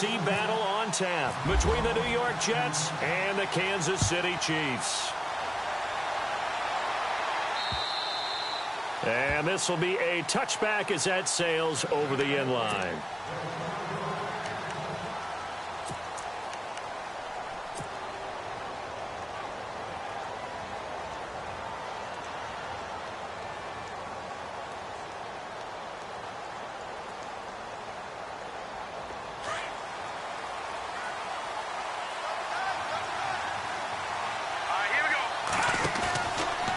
AFC battle on tap between the New York Jets and the Kansas City Chiefs. And this will be a touchback as that sails over the end line.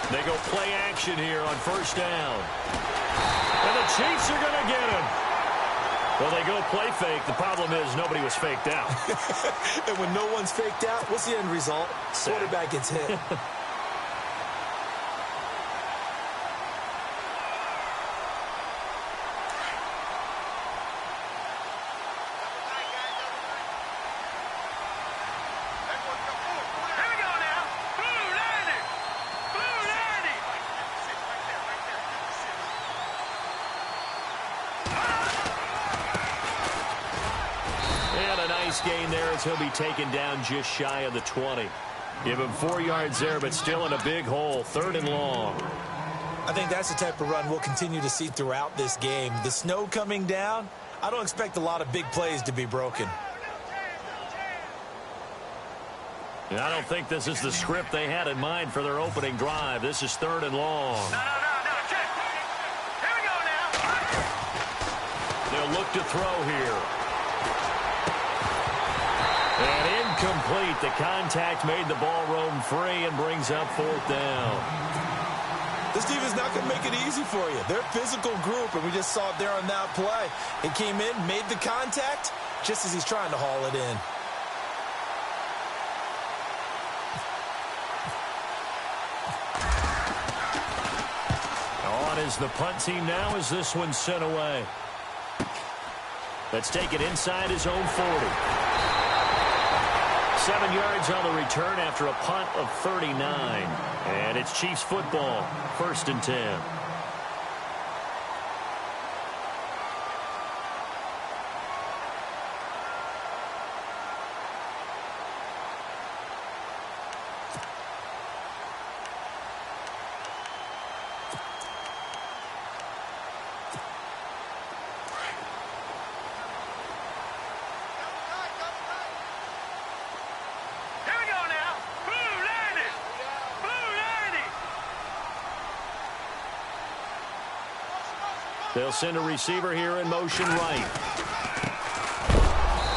They go play action here on first down. And the Chiefs are going to get him. Well, they go play fake. The problem is nobody was faked out. And when no one's faked out, what's the end result? Quarterback gets hit. Gain there as he'll be taken down just shy of the 20. Give him 4 yards there, but still in a big hole. 3rd and long. I think that's the type of run we'll continue to see throughout this game. The snow coming down, I don't expect a lot of big plays to be broken. And I don't think this is the script they had in mind for their opening drive. This is 3rd and long. No, check. Here we go now. They'll look to throw here. And incomplete. The contact made the ball roam free and brings up 4th down. This team is not going to make it easy for you. They're a physical group, and we just saw it there on that play. It came in, made the contact, just as he's trying to haul it in. On is the punt team now as this one's sent away. Let's take it inside his own 40. 7 yards on the return after a punt of 39. And it's Chiefs football, 1st and 10. They'll send a receiver here in motion right.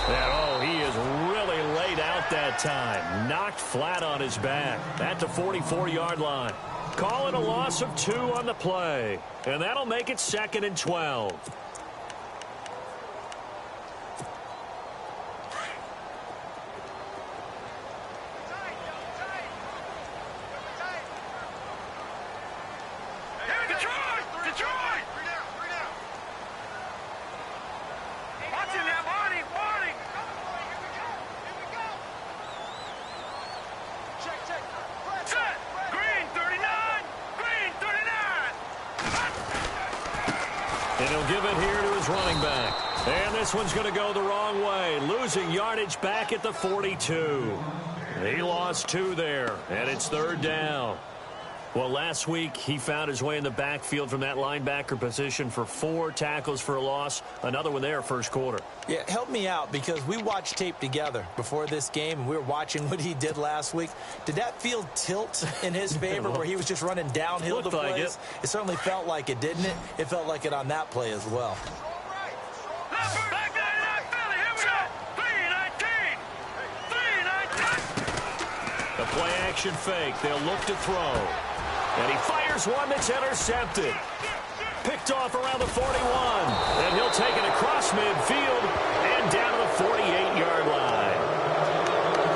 And, oh, he is really laid out that time. Knocked flat on his back at the 44-yard line. Call it a loss of 2 on the play. And that'll make it 2nd and 12. This one's going to go the wrong way. Losing yardage back at the 42. He lost 2 there, and it's 3rd down. Well, last week he found his way in the backfield from that linebacker position for 4 tackles for a loss. Another one there, first quarter. Yeah, help me out because we watched tape together before this game, and we were watching what he did last week. Did that field tilt in his favor where he was just running downhill the plays? Like it certainly felt like it, didn't it? It felt like it on that play as well. The play-action fake. They'll look to throw. And he fires one that's intercepted. Picked off around the 41. And he'll take it across midfield and down to the 48-yard line.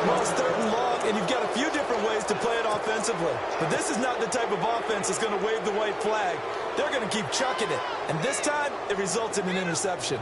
Well, it's 3rd and long, and you've got a few different ways to play it offensively. But this is not the type of offense that's going to wave the white flag. They're going to keep chucking it. And this time, it results in an interception.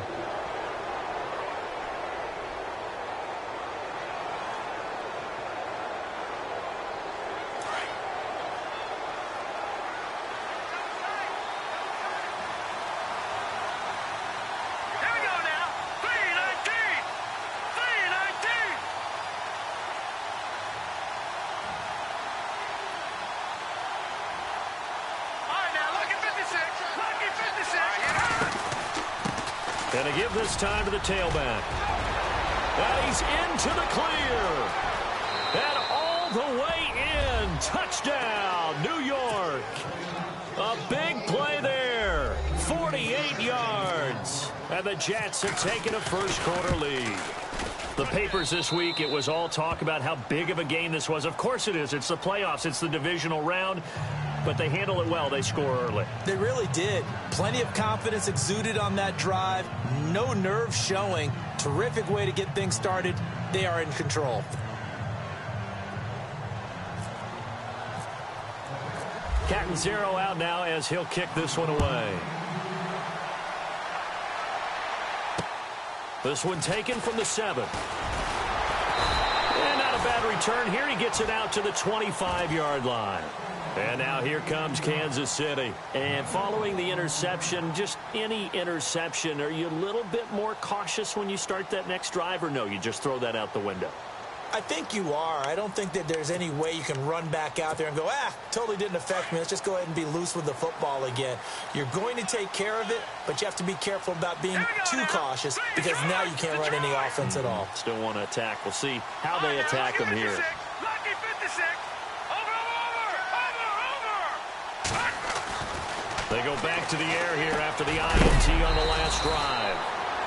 And to give this time to the tailback. And he's into the clear. And all the way in. Touchdown, New York. A big play there. 48 yards. And the Jets have taken a first-quarter lead. The papers this week, it was all talk about how big of a game this was. Of course it is. It's the playoffs. It's the divisional round. But they handle it well. They score early. They really did. Plenty of confidence exuded on that drive. No nerve showing. Terrific way to get things started. They are in control. Cat and zero out now as he'll kick this one away. This one taken from the 7. And not a bad return here. He gets it out to the 25-yard line. And now here comes Kansas City. And following the interception, just any interception, are you a little bit more cautious when you start that next drive, or no, you just throw that out the window? I think you are. I don't think that there's any way you can run back out there and go, totally didn't affect me. Let's just go ahead and be loose with the football again. You're going to take care of it, but you have to be careful about being too cautious because now you can't run any offense at all. Still want to attack. We'll see how they attack them here. They go back to the air here after the INT on the last drive.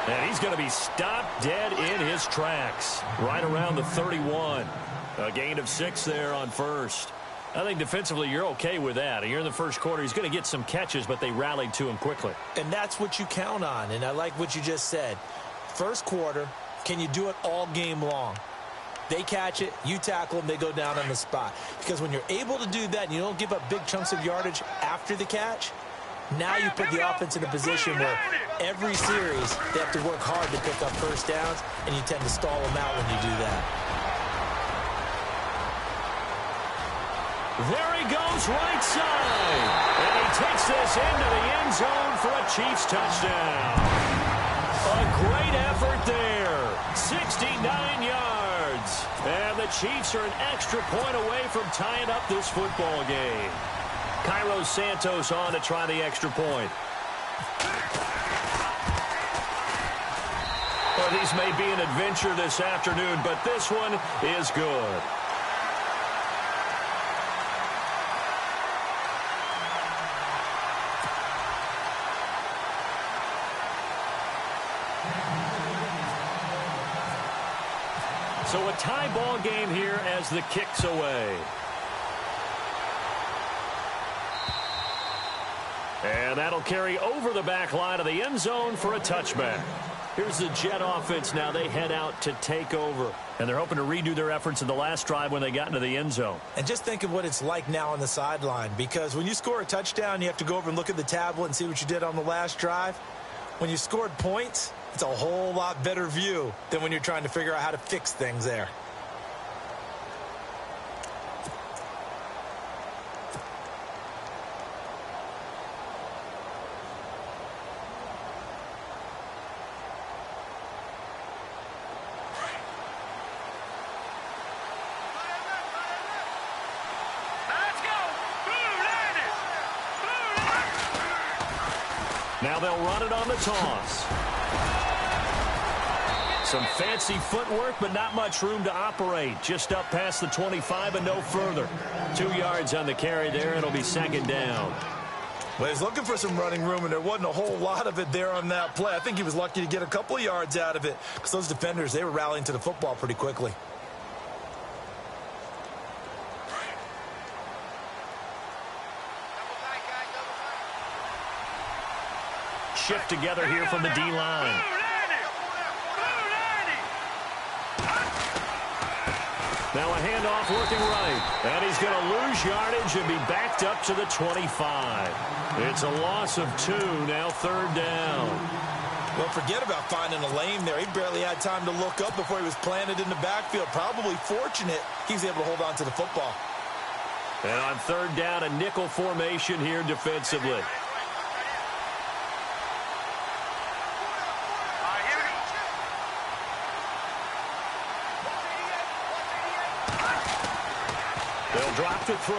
And he's going to be stopped dead in his tracks. Right around the 31. A gain of 6 there on first. I think defensively you're okay with that. Here in the first quarter, he's going to get some catches, but they rallied to him quickly. And that's what you count on, and I like what you just said. First quarter, can you do it all game long? They catch it, you tackle them, they go down on the spot. Because when you're able to do that and you don't give up big chunks of yardage after the catch, now you put the offense in a position where every series they have to work hard to pick up first downs, and you tend to stall them out when you do that. There he goes right side. And he takes this into the end zone for a Chiefs touchdown. A great effort there. 69 yards. And the Chiefs are an extra point away from tying up this football game. Cairo Santos on to try the extra point. Well, these may be an adventure this afternoon, but this one is good. So a tie ball game here as the kick's away. And that'll carry over the back line of the end zone for a touchback. Here's the Jet offense now. They head out to take over. And they're hoping to redo their efforts in the last drive when they got into the end zone. And just think of what it's like now on the sideline. Because when you score a touchdown, you have to go over and look at the tablet and see what you did on the last drive. When you scored points, it's a whole lot better view than when you're trying to figure out how to fix things there. Now they'll run it on the toss. Some fancy footwork, but not much room to operate. Just up past the 25 and no further. 2 yards on the carry there. It'll be second down. Well, he's looking for some running room, and there wasn't a whole lot of it there on that play. I think he was lucky to get a couple of yards out of it because those defenders, they were rallying to the football pretty quickly. Shift together here from the D-line. Now a handoff working right. And he's going to lose yardage and be backed up to the 25. It's a loss of 2, now third down. Well, forget about finding a lane there. He barely had time to look up before he was planted in the backfield. Probably fortunate he was able to hold on to the football. And on third down, a nickel formation here defensively. They'll drop to throw.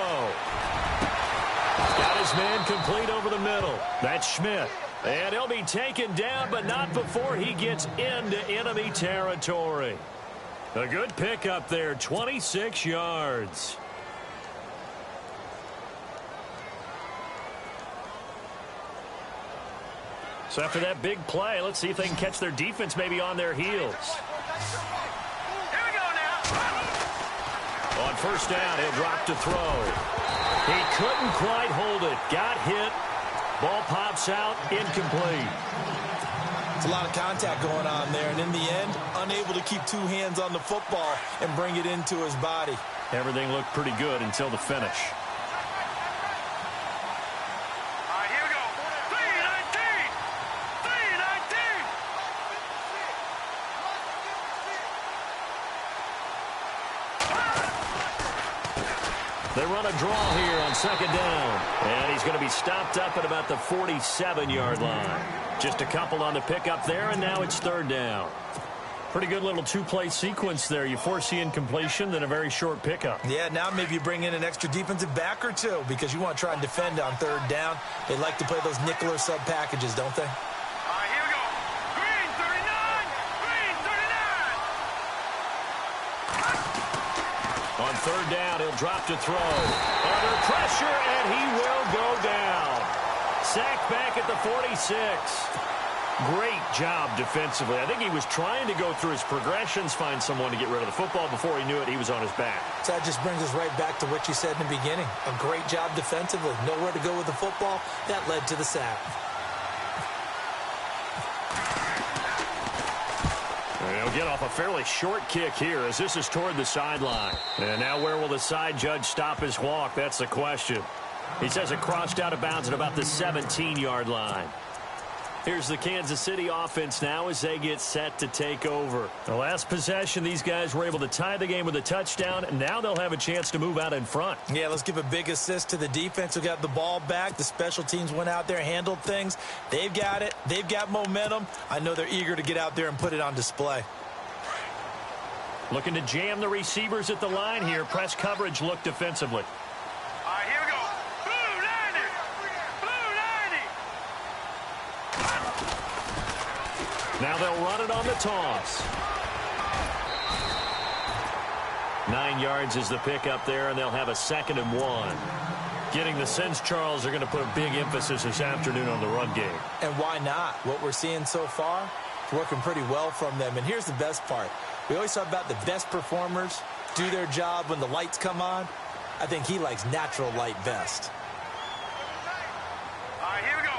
Got his man complete over the middle. That's Schmidt. And he'll be taken down, but not before he gets into enemy territory. A good pickup there, 26 yards. So after that big play, let's see if they can catch their defense maybe on their heels. Here we go now. On first down, he'll drop to throw. He couldn't quite hold it. Got hit. Ball pops out, incomplete. It's a lot of contact going on there, and in the end, unable to keep two hands on the football and bring it into his body. Everything looked pretty good until the finish. All right, here we go. 3-19. 3-19. They run a draw here on second down. And he's going to be stopped up at about the 47-yard line. Just a couple on the pickup there, and now it's third down. Pretty good little two-play sequence there. You force the incompletion, then a very short pickup. Yeah, now maybe you bring in an extra defensive back or two because you want to try and defend on third down. They like to play those nickel or sub packages, don't they? All right, here we go. Green 39. Green 39. On third down, he'll drop to throw. Under pressure, and he will go down. Sacked back at the 46. Great job defensively. I think he was trying to go through his progressions, find someone to get rid of the football. Before he knew it, he was on his back. So that just brings us right back to what you said in the beginning. A great job defensively. Nowhere to go with the football. That led to the sack. He'll get off a fairly short kick here as this is toward the sideline. And now where will the side judge stop his walk? That's the question. He says it crossed out of bounds at about the 17-yard line. Here's the Kansas City offense now as they get set to take over. The last possession, these guys were able to tie the game with a touchdown, and now they'll have a chance to move out in front. Yeah, let's give a big assist to the defense who got the ball back. The special teams went out there, handled things. They've got it. They've got momentum. I know they're eager to get out there and put it on display. Looking to jam the receivers at the line here. Press coverage look defensively. All right, here we go. Blue 90. Blue 90. Now they'll run it on the toss. 9 yards is the pickup there, and they'll have a 2nd and 1. Getting the sense, Charles, are going to put a big emphasis this afternoon on the run game. And why not? What we're seeing so far, it's working pretty well from them. And here's the best part. We always talk about the best performers do their job when the lights come on. I think he likes natural light best. All right, here we go.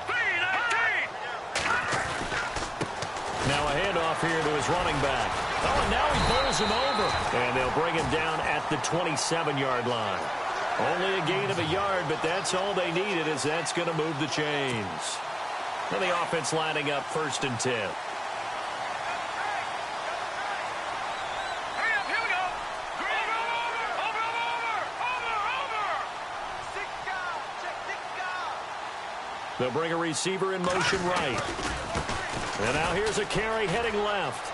3-19. Now a handoff here to his running back. Oh, and now he bowls him over. And they'll bring him down at the 27-yard line. Only a gain of a yard, but that's all they needed as that's going to move the chains. And the offense lining up 1st and 10. Hurry up, here we go. Green over. They'll bring a receiver in motion right. And now here's a carry heading left.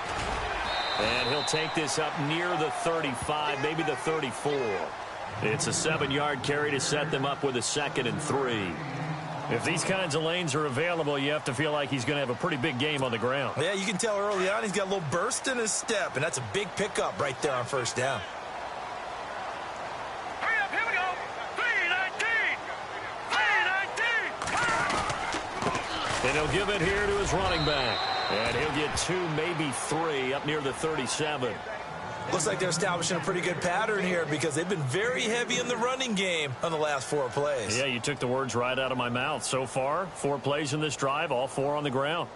And he'll take this up near the 35, maybe the 34. It's a 7-yard carry to set them up with a 2nd and 3. If these kinds of lanes are available, you have to feel like he's going to have a pretty big game on the ground. Yeah, you can tell early on he's got a little burst in his step, and that's a big pickup right there on 1st down. Hurry up, here we go. 3-19. 3-19. And he'll give it here to his running back. And he'll get 2, maybe 3 up near the 37. Looks like they're establishing a pretty good pattern here because they've been very heavy in the running game on the last 4 plays. Yeah, you took the words right out of my mouth. So far, 4 plays in this drive, all 4 on the ground.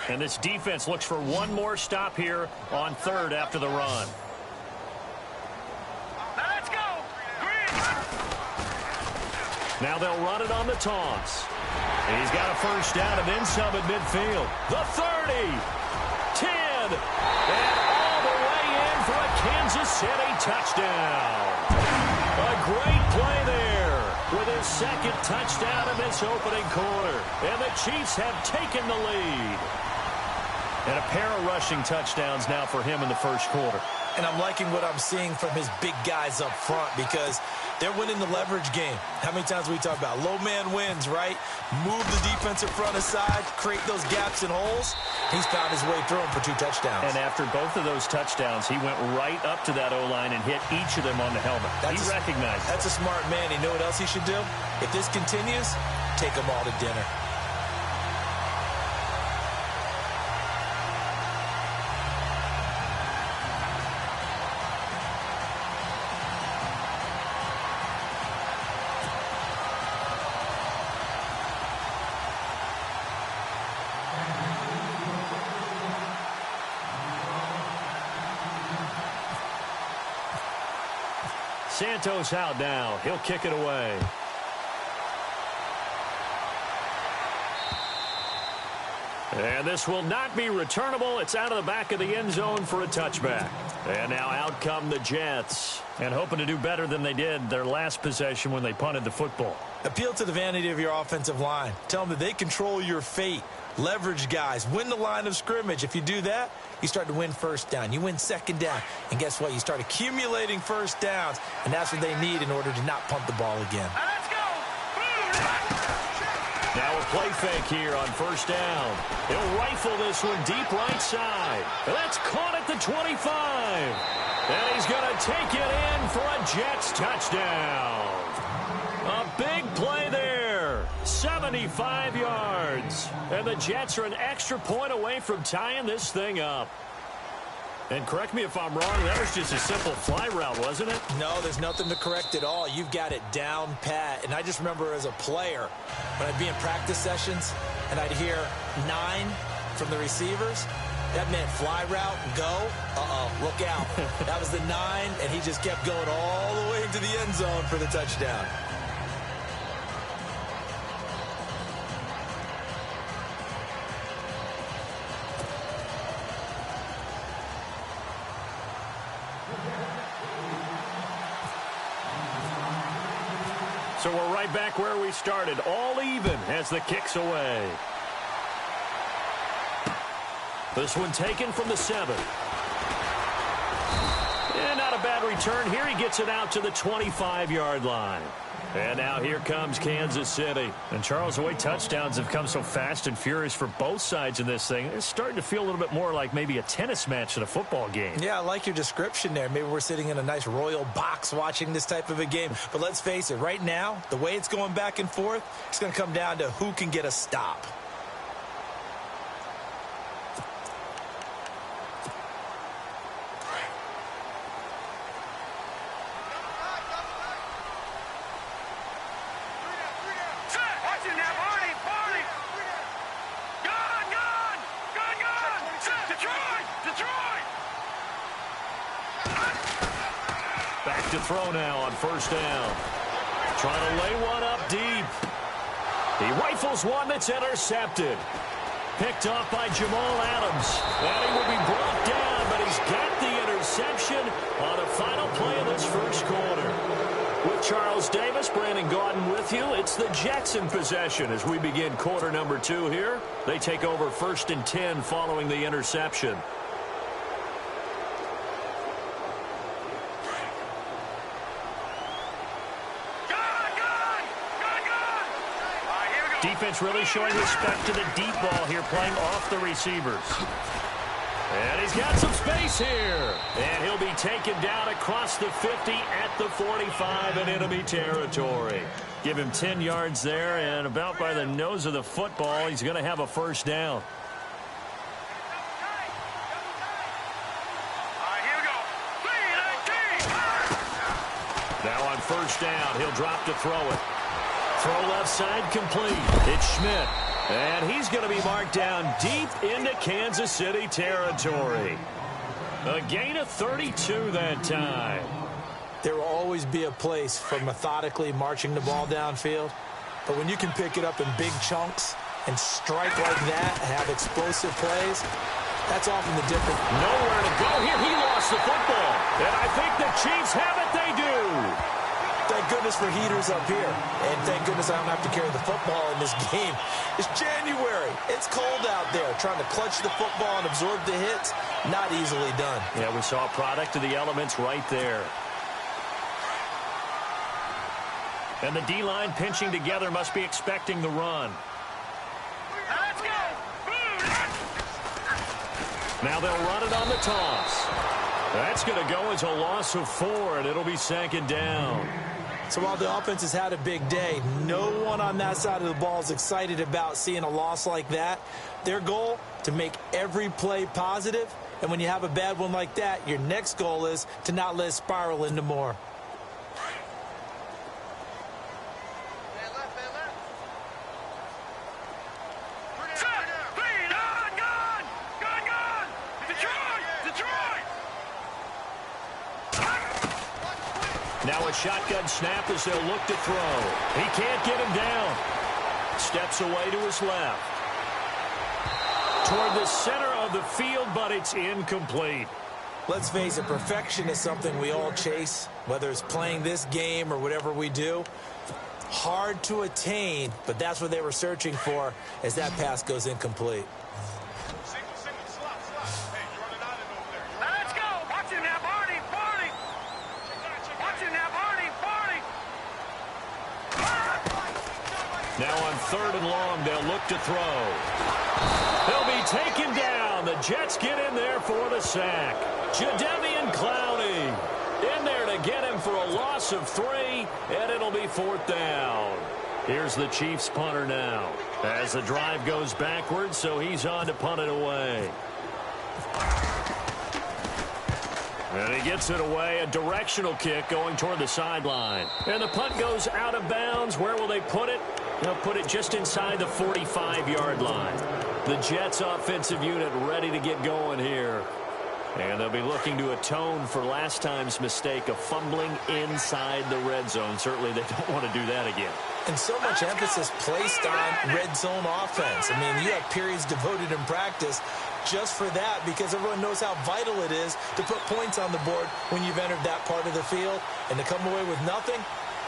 And this defense looks for one more stop here on 3rd after the run. Now let's go. Green. Now they'll run it on the toss. He's got a 1st down and then some at midfield. The 30, 10, and all the way in for a Kansas City touchdown. A great play there with his 2nd touchdown in this opening quarter. And the Chiefs have taken the lead. And a pair of rushing touchdowns now for him in the 1st quarter. And I'm liking what I'm seeing from his big guys up front because they're winning the leverage game. How many times we talk about low man wins, right? Move the defensive front aside, create those gaps and holes. He's found his way through them for 2 touchdowns. And after both of those touchdowns, he went right up to that O-line and hit each of them on the helmet. He recognized it. That's a smart man. You know what else he should do? If this continues, take them all to dinner. Santos out now. He'll kick it away. And this will not be returnable. It's out of the back of the end zone for a touchback. And now out come the Jets. And hoping to do better than they did their last possession when they punted the football. Appeal to the vanity of your offensive line. Tell them that they control your fate. Leverage guys. Win the line of scrimmage. If you do that, you start to win first down. You win second down. And guess what? You start accumulating first downs. And that's what they need in order to not punt the ball again. Let's go. Now a play fake here on first down. He'll rifle this one deep right side. And that's caught at the 25. And he's going to take it in for a Jets touchdown. A big play there. 75 yards. And the Jets are an extra point away from tying this thing up. And correct me if I'm wrong, that was just a simple fly route, wasn't it? No, there's nothing to correct at all. You've got it down pat. And I just remember as a player, when I'd be in practice sessions and I'd hear 9 from the receivers, that meant fly route, go. Uh-oh, look out. That was the 9, and he just kept going all the way into the end zone for the touchdown. So we're right back where we started, all even as the kick's away. This one taken from the 7. And not a bad return here. He gets it out to the 25-yard line. And now here comes Kansas City. And Charles, the way touchdowns have come so fast and furious for both sides in this thing, it's starting to feel a little bit more like maybe a tennis match than a football game. Yeah, I like your description there. Maybe we're sitting in a nice royal box watching this type of a game. But let's face it, right now, the way it's going back and forth, it's going to come down to who can get a stop. Back to throw now on first down. Trying to lay one up deep. He rifles one that's intercepted. Picked off by Jamal Adams. And he will be brought down, but he's got the interception on the final play of this first quarter. With Charles Davis, Brandon Gaudin with you. It's the Jets in possession as we begin quarter number 2 here. They take over 1st and 10 following the interception. Defense really showing respect to the deep ball here, playing off the receivers. And he's got some space here. And he'll be taken down across the 50 at the 45 in enemy territory. Give him 10 yards there, and about by the nose of the football, he's going to have a first down. Now on first down, he'll drop to throw it. Throw left side complete. It's Schmidt. And he's going to be marked down deep into Kansas City territory. A gain of 32 that time. There will always be a place for methodically marching the ball downfield. But when you can pick it up in big chunks and strike like that, have explosive plays, that's often the difference. Nowhere to go here. He lost the football. And I think the Chiefs have it. They do. Thank goodness for heaters up here. And thank goodness I don't have to carry the football in this game. It's January. It's cold out there. Trying to clutch the football and absorb the hits, not easily done. Yeah, we saw a product of the elements right there. And the D-line pinching together must be expecting the run. Let's go. Now they'll run it on the toss. That's going to go as a loss of 4, and it'll be 2nd down. So while the offense has had a big day, no one on that side of the ball is excited about seeing a loss like that. Their goal, to make every play positive. And when you have a bad one like that, your next goal is to not let it spiral into more. Now a shotgun snap as they'll look to throw. He can't get him down. Steps away to his left. Toward the center of the field, but it's incomplete. Let's face it, perfection is something we all chase, whether it's playing this game or whatever we do. Hard to attain, but that's what they were searching for as that pass goes incomplete. Now on 3rd and long, they'll look to throw. They'll be taken down. The Jets get in there for the sack. Jadeveon Clowney in there to get him for a loss of 3, and it'll be 4th down. Here's the Chiefs punter now as the drive goes backwards, so he's on to punt it away. And he gets it away, a directional kick going toward the sideline. And the punt goes out of bounds. Where will they put it? They'll put it just inside the 45-yard line. The Jets offensive unit ready to get going here. And they'll be looking to atone for last time's mistake of fumbling inside the red zone. Certainly they don't want to do that again. And so much emphasis placed on red zone offense. I mean, you have periods devoted in practice just for that because everyone knows how vital it is to put points on the board when you've entered that part of the field. And to come away with nothing,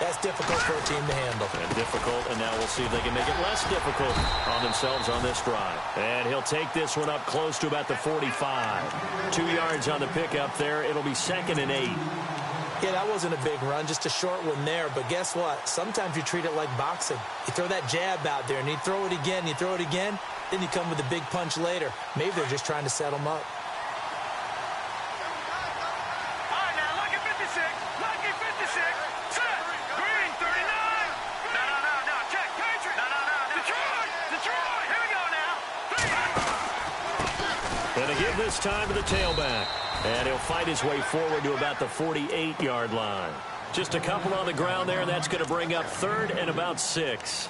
that's difficult for a team to handle. And difficult, and now we'll see if they can make it less difficult on themselves on this drive. And he'll take this one up close to about the 45. 2 yards on the pickup there. It'll be 2nd and 8. Yeah, that wasn't a big run, just a short one there. But guess what? Sometimes you treat it like boxing. You throw that jab out there, and you throw it again, you throw it again, then you come with a big punch later. Maybe they're just trying to set them up. And to give this time to the tailback. And he'll fight his way forward to about the 48-yard line. Just a couple on the ground there, and that's going to bring up 3rd and about 6.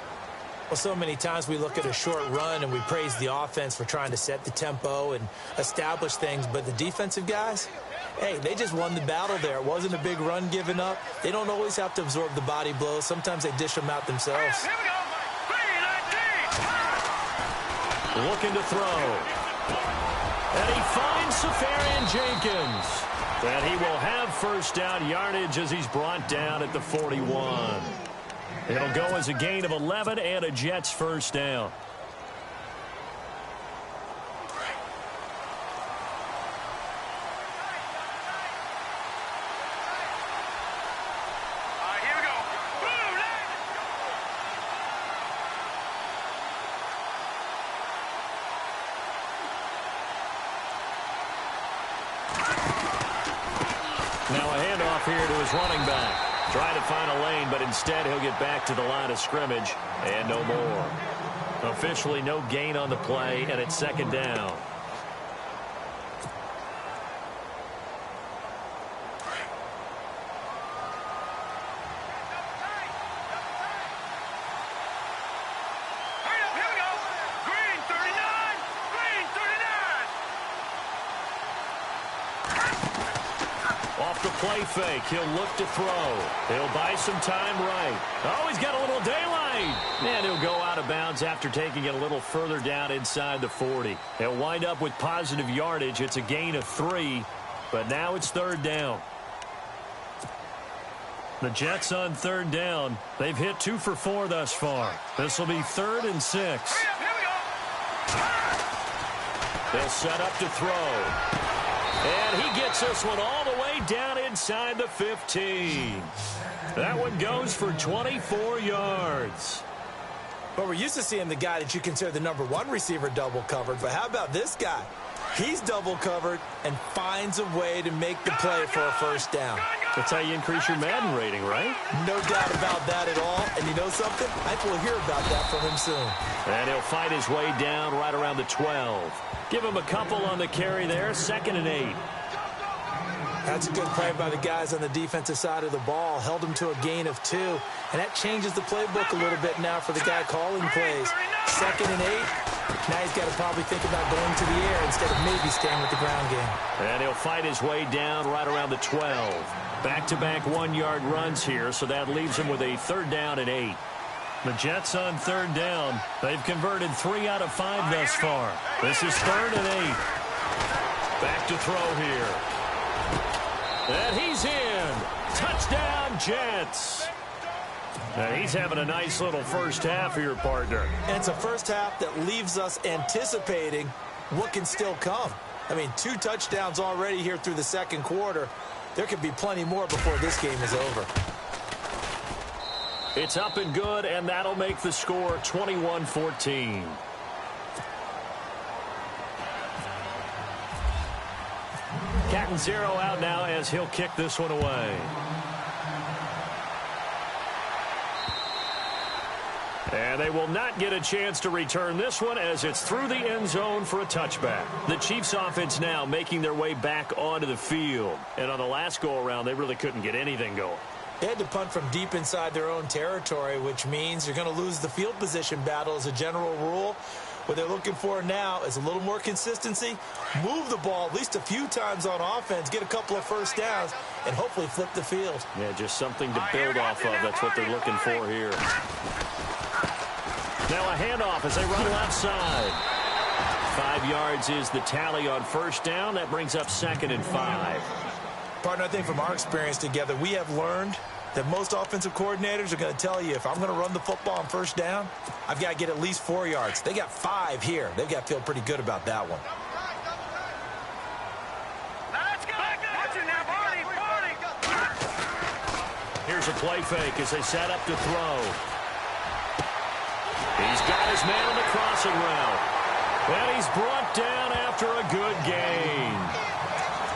Well, so many times we look at a short run and we praise the offense for trying to set the tempo and establish things. But the defensive guys, hey, they just won the battle there. It wasn't a big run given up. They don't always have to absorb the body blows. Sometimes they dish them out themselves. Here we go. Looking to throw. And he finds Safarian Jenkins. And he will have 1st down yardage as he's brought down at the 41. It'll go as a gain of 11 and a Jets 1st down. Now a handoff here to his running back. Trying to find a lane, but instead he'll get back to the line of scrimmage and no more. Officially no gain on the play, and it's 2nd down. Play fake. He'll look to throw. He'll buy some time right. Oh, he's got a little daylight. And he'll go out of bounds after taking it a little further down inside the 40. He'll wind up with positive yardage. It's a gain of 3, but now it's 3rd down. The Jets on third down. They've hit 2 for 4 thus far. This will be 3rd and 6. They'll set up to throw. And he gets this one all the way down inside the 15. That one goes for 24 yards. But we're used to seeing the guy that you consider the #1 receiver double covered. But how about this guy? He's double covered and finds a way to make the play for a first down. That's how you increase your Madden rating, right? No doubt about that at all. And you know something? I think we'll hear about that from him soon. And he'll fight his way down right around the 12. Give him a couple on the carry there. 2nd and 8. That's a good play by the guys on the defensive side of the ball. Held him to a gain of 2. And that changes the playbook a little bit now for the guy calling plays. 2nd and 8. Now he's got to probably think about going to the air instead of maybe staying with the ground game. And he'll fight his way down right around the 12. Back-to-back 1-yard runs here, so that leaves him with a 3rd down and 8. The Jets on 3rd down. They've converted 3 out of 5 thus far. This is 3rd and 8. Back to throw here. And he's in. Touchdown, Jets. And he's having a nice little first half here, partner. And it's a first half that leaves us anticipating what can still come. I mean, 2 touchdowns already here through the 2nd quarter. There could be plenty more before this game is over. It's up and good, and that'll make the score 21-14. Catanzaro out now as he'll kick this one away. And they will not get a chance to return this one as it's through the end zone for a touchback. The Chiefs offense now making their way back onto the field. And on the last go-around, they really couldn't get anything going. They had to punt from deep inside their own territory, which means you're going to lose the field position battle as a general rule. What they're looking for now is a little more consistency, move the ball at least a few times on offense, get a couple of first downs, and hopefully flip the field. Yeah, just something to build off of. That's what they're looking for here. Now a handoff as they run left side. 5 yards is the tally on first down. That brings up 2nd and 5. Partner, I think from our experience together, we have learned that most offensive coordinators are going to tell you, if I'm going to run the football on first down, I've got to get at least 4 yards. They got 5 here. They've got to feel pretty good about that one. Here's a play fake as they set up to throw. He's got his man on the crossing route. And he's brought down after a good gain.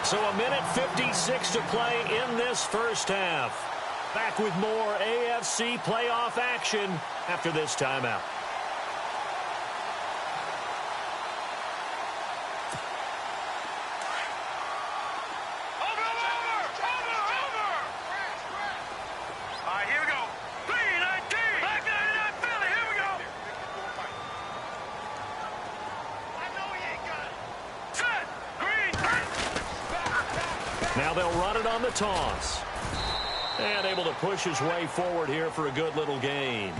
So a minute 56 to play in this first half. Back with more AFC playoff action after this timeout. Now they'll run it on the toss. And able to push his way forward here for a good little gain.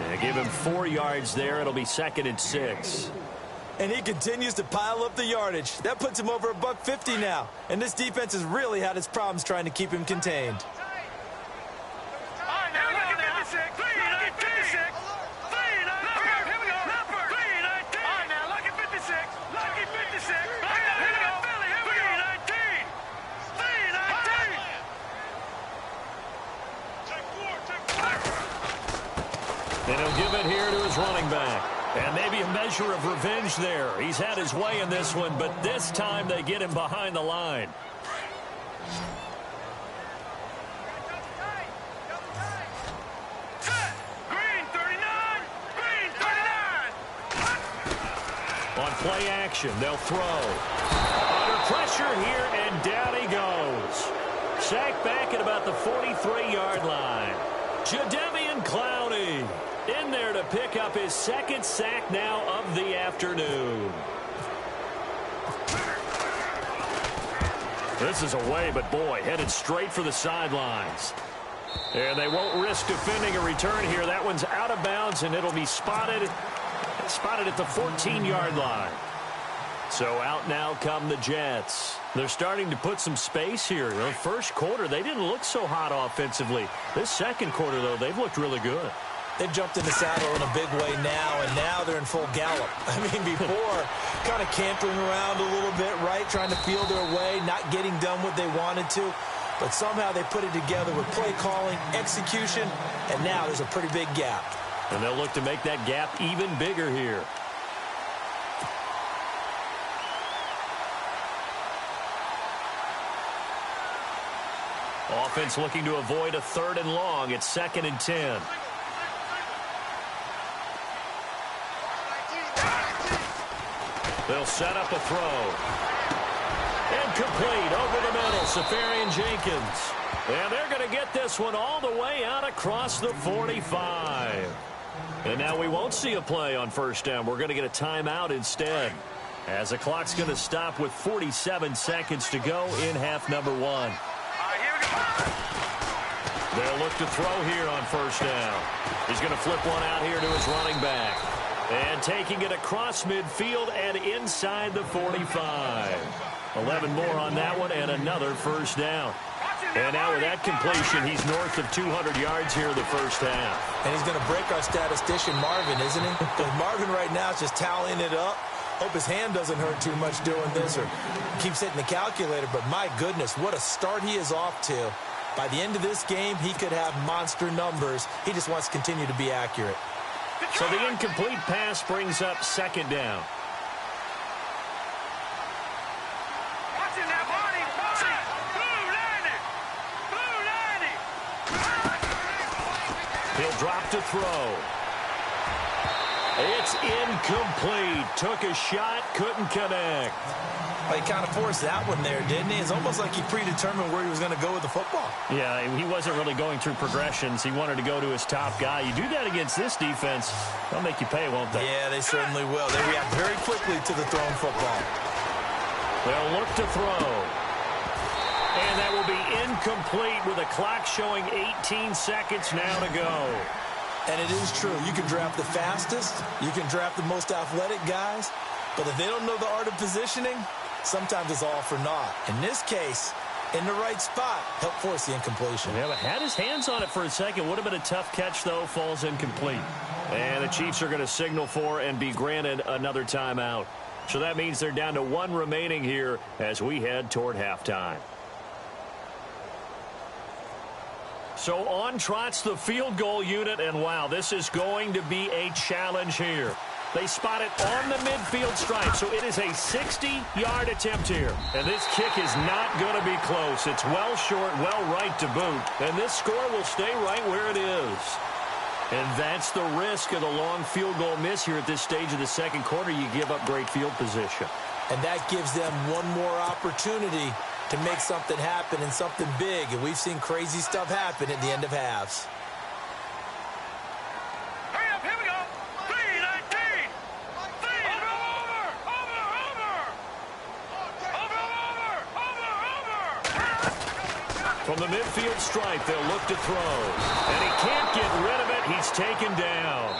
And give him 4 yards there. It'll be 2nd and 6. And he continues to pile up the yardage. That puts him over $150 now. And this defense has really had its problems trying to keep him contained. And he'll give it here to his running back. And maybe a measure of revenge there. He's had his way in this one, but this time they get him behind the line. On play action, they'll throw. Under pressure here, and down he goes. Sacked back at about the 43-yard line. Jadeveon Clowney in there to pick up his 2nd sack now of the afternoon. This is away, but boy, headed straight for the sidelines. And they won't risk defending a return here. That one's out of bounds, and it'll be spotted at the 14-yard line. So out now come the Jets. They're starting to put some space here. The first quarter, they didn't look so hot offensively. This second quarter, though, they've looked really good. They've jumped in the saddle in a big way now, and now they're in full gallop. I mean, before, kind of cantering around a little bit, right, trying to feel their way, not getting done what they wanted to. But somehow they put it together with play calling, execution, and now there's a pretty big gap. And they'll look to make that gap even bigger here. Offense looking to avoid a 3rd and long. It's 2nd and 10. They'll set up a throw. Incomplete over the middle. Safarian Jenkins. And they're going to get this one all the way out across the 45. And now we won't see a play on 1st down. We're going to get a timeout instead, as the clock's going to stop with 47 seconds to go in half number 1. They'll look to throw here on 1st down. He's going to flip one out here to his running back. And taking it across midfield and inside the 45. 11 more on that one and another 1st down. And now with that completion, he's north of 200 yards here in the 1st half. And he's going to break our statistician Marvin, isn't he? Because Marvin right now is just tallying it up. Hope his hand doesn't hurt too much doing this or keeps hitting the calculator. But my goodness, what a start he is off to. By the end of this game, he could have monster numbers. He just wants to continue to be accurate. So the incomplete pass brings up 2nd down. Watching that body. Blue 90. He'll drop to throw. It's incomplete. Took a shot, couldn't connect. Well, he kind of forced that one there, didn't he? It's almost like he predetermined where he was going to go with the football. Yeah, he wasn't really going through progressions. He wanted to go to his top guy. You do that against this defense, they'll make you pay, won't they? Yeah, they certainly will. They react very quickly to the thrown football. They'll look to throw. And that will be incomplete with a clock showing 18 seconds now to go. And it is true. You can draft the fastest. You can draft the most athletic guys. But if they don't know the art of positioning, sometimes it's all for naught. In this case, in the right spot, helped force the incompletion. Yeah, but had his hands on it for a second. Would have been a tough catch, though. Falls incomplete. And the Chiefs are going to signal for and be granted another timeout. So that means they're down to 1 remaining here as we head toward halftime. So on trots the field goal unit, and wow, this is going to be a challenge here. They spot it on the midfield stripe, so it is a 60-yard attempt here. And this kick is not going to be close. It's well short, well right to boot, and this score will stay right where it is. And that's the risk of the long field goal miss here at this stage of the second quarter. You give up great field position. And that gives them one more opportunity to make something happen and something big. And we've seen crazy stuff happen at the end of halves. Hurry up, here we go. 3-19. Over. From the midfield stripe, they'll look to throw. And he can't get rid of it. He's taken down.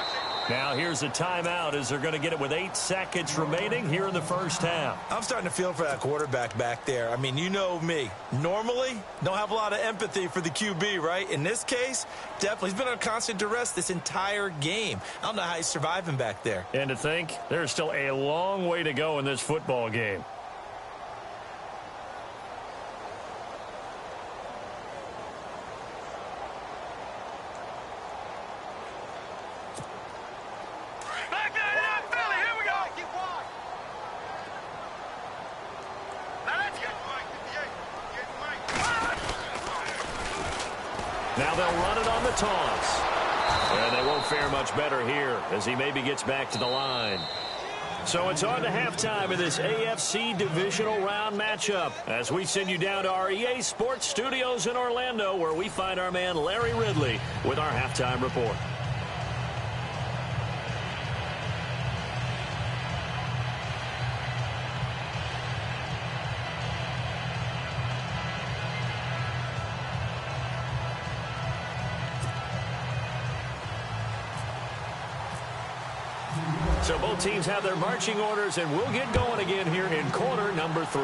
Now here's a timeout as they're going to get it with 8 seconds remaining here in the 1st half. I'm starting to feel for that quarterback back there. I mean, you know me. Normally, don't have a lot of empathy for the QB, right? In this case, definitely. He's been on constant duress this entire game. I don't know how he's surviving back there. And to think, there's still a long way to go in this football game. Now they'll run it on the toss. And they won't fare much better here as he maybe gets back to the line. So it's on to halftime of this AFC divisional round matchup as we send you down to our EA Sports Studios in Orlando, where we find our man Larry Ridley with our halftime report. So both teams have their marching orders, and we'll get going again here in quarter number 3.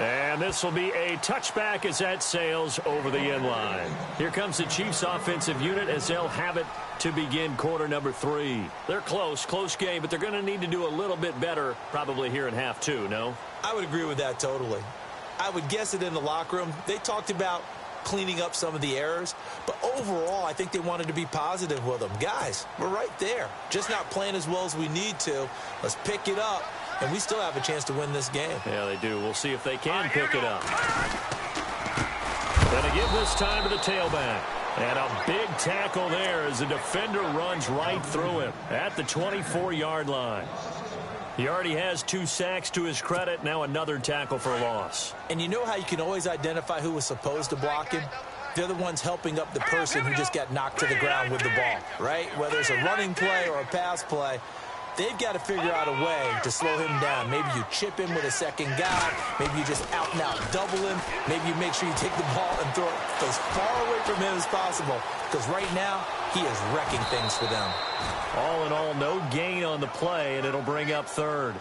And this will be a touchback as that sails over the end line. Here comes the Chiefs offensive unit as they'll have it to begin quarter number 3. They're close game, but they're going to need to do a little bit better probably here in half 2, no? I would agree with that totally. I would guess it in the locker room. They talked about cleaning up some of the errors, but overall I think they wanted to be positive with them. Guys, we're right there, just not playing as well as we need to. Let's pick it up, and we still have a chance to win this game. Yeah, they do. We'll see if they can pick it up. Going to give this time to the tailback. And a big tackle there as the defender runs right through him at the 24-yard line. He already has 2 sacks to his credit. Now another tackle for a loss. And you know how you can always identify who was supposed to block him? They're the ones helping up the person who just got knocked to the ground with the ball, right? Whether it's a running play or a pass play, they've got to figure out a way to slow him down. Maybe you chip him with a second guy. Maybe you just out and out double him. Maybe you make sure you take the ball and throw it as far away from him as possible. Because right now, he is wrecking things for them. All in all, no gain on the play, and it'll bring up third.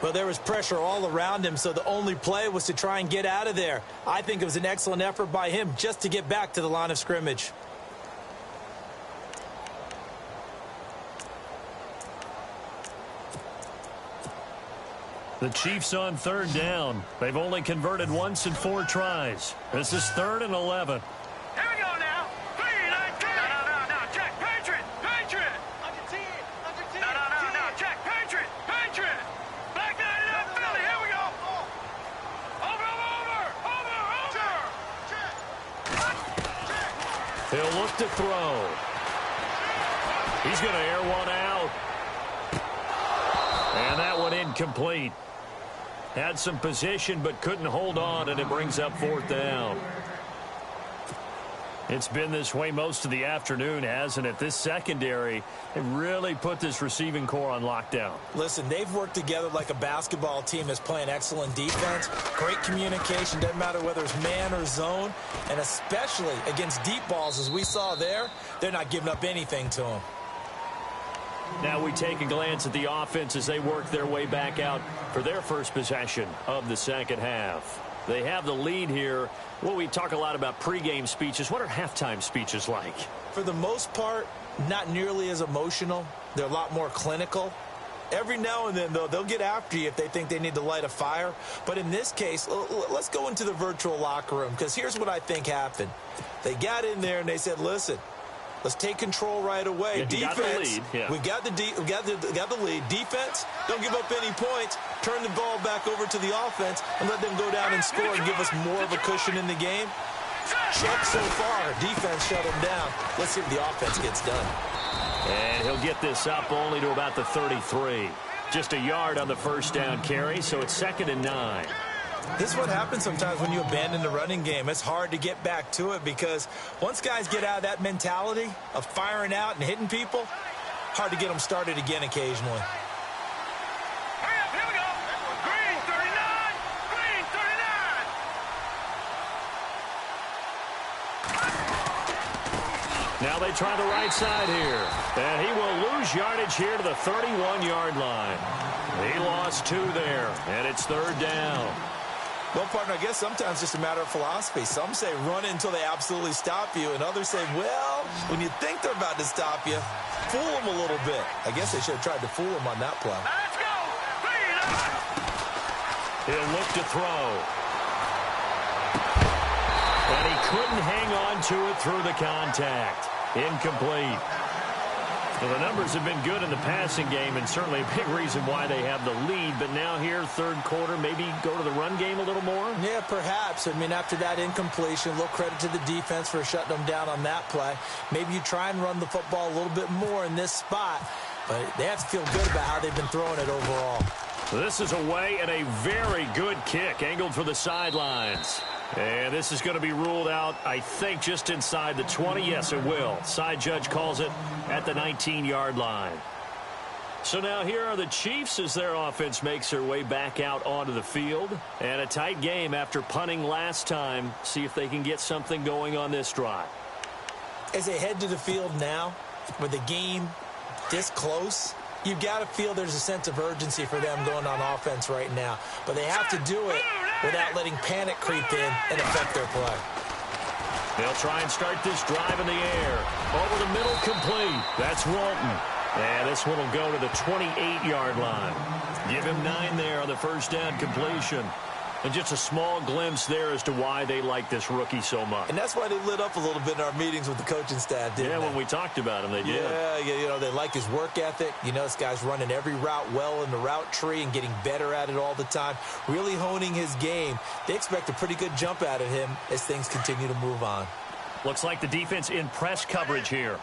Well, there was pressure all around him, so the only play was to try and get out of there. I think it was an excellent effort by him just to get back to the line of scrimmage. The Chiefs on third down. They've only converted once in 4 tries. This is 3rd and 11. Here we go now. 3, 9, 10. No, check. Patriot. Under 10. No, check. Patriot. Back 9 it up, Philly. Here we go. Over. He'll look to throw. He's going to air one out. And that one incomplete. Had some position but couldn't hold on, and it brings up 4th down. It's been this way most of the afternoon, hasn't it? This secondary, they really put this receiving core on lockdown. Listen, they've worked together like a basketball team that's playing excellent defense. Great communication, doesn't matter whether it's man or zone. And especially against deep balls, as we saw there, they're not giving up anything to them. Now we take a glance at the offense as they work their way back out for their first possession of the second half. They have the lead here. Well, we talk a lot about pregame speeches. What are halftime speeches like? For the most part, not nearly as emotional. They're a lot more clinical. Every now and then, though, they'll get after you if they think they need to light a fire. But in this case, let's go into the virtual locker room, because here's what I think happened. They got in there and they said, listen, let's take control right away. Yeah, defense, we got the lead. Defense, don't give up any points. Turn the ball back over to the offense and let them go down and score and give us more of a cushion in the game. Check so far. Defense shut them down. Let's see if the offense gets done. And he'll get this up only to about the 33. Just a yard on the first down carry, so it's 2nd and 9. This is what happens sometimes when you abandon the running game. It's hard to get back to it because once guys get out of that mentality of firing out and hitting people, hard to get them started again occasionally. Hurry up, here we go. Green 39. Now they try the right side here. And he will lose yardage here to the 31-yard line. He lost 2 there, and it's 3rd down. Well, partner, I guess sometimes it's just a matter of philosophy. Some say run it until they absolutely stop you, and others say, well, when you think they're about to stop you, fool them a little bit. I guess they should have tried to fool them on that play. Let's go. He'll look to throw. And he couldn't hang on to it through the contact. Incomplete. Well, the numbers have been good in the passing game, and certainly a big reason why they have the lead. But now here, 3rd quarter, maybe go to the run game a little more? Yeah, perhaps. I mean, after that incompletion, a little credit to the defense for shutting them down on that play. Maybe you try and run the football a little bit more in this spot. But they have to feel good about how they've been throwing it overall. This is away and a very good kick, angled for the sidelines. And this is going to be ruled out, I think, just inside the 20. Yes, it will. Side judge calls it at the 19-yard line. So now here are the Chiefs as their offense makes their way back out onto the field. And a tight game after punting last time. See if they can get something going on this drive. As they head to the field now, with the game this close, you got to feel there's a sense of urgency for them going on offense right now. But they have to do it without letting panic creep in and affect their play. They'll try and start this drive in the air. Over the middle, complete. That's Walton. And this one will go to the 28-yard line. Give him 9 there on the first down completion. And just a small glimpse there as to why they like this rookie so much. And that's why they lit up a little bit in our meetings with the coaching staff, didn't they? Yeah, when we talked about him, they did. Yeah, you know, they like his work ethic. You know, this guy's running every route well in the route tree and getting better at it all the time, really honing his game. They expect a pretty good jump out of him as things continue to move on. Looks like the defense in press coverage here.